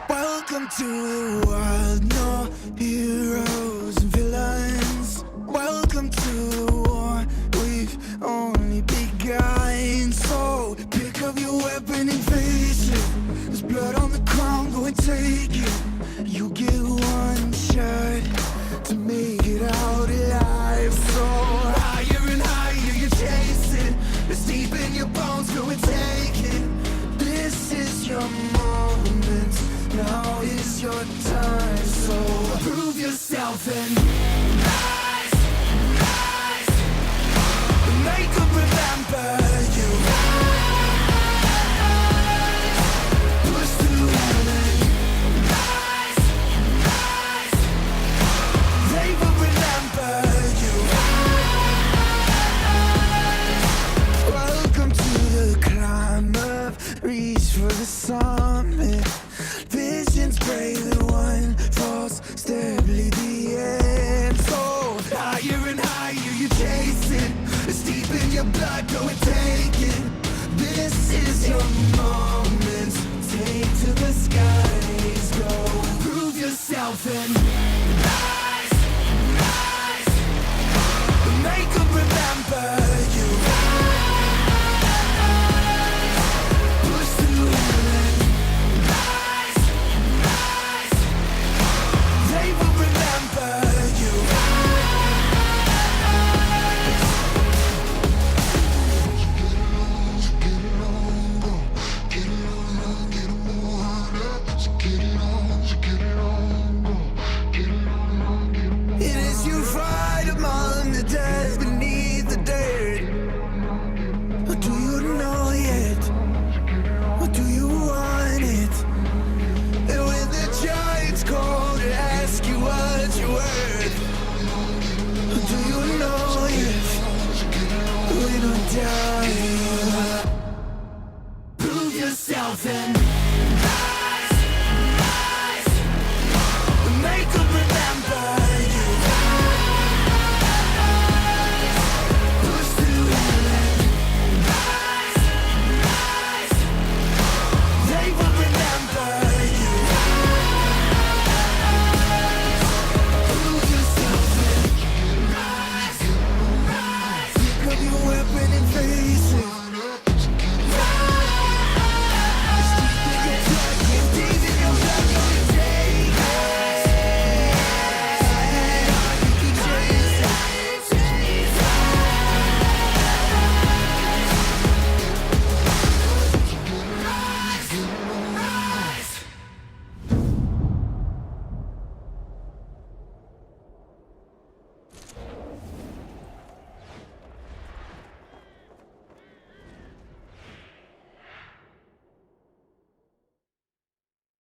Welcome to the wild, no heroes and villains. Welcome to the war, we've only begun. So pick up your weapon and face it. There's blood on the ground, go and take it. You get one shot to make it out alive. So higher and higher you chase it. It's deep in your bones, go and take it. This is your moment, now is your time. So prove yourself and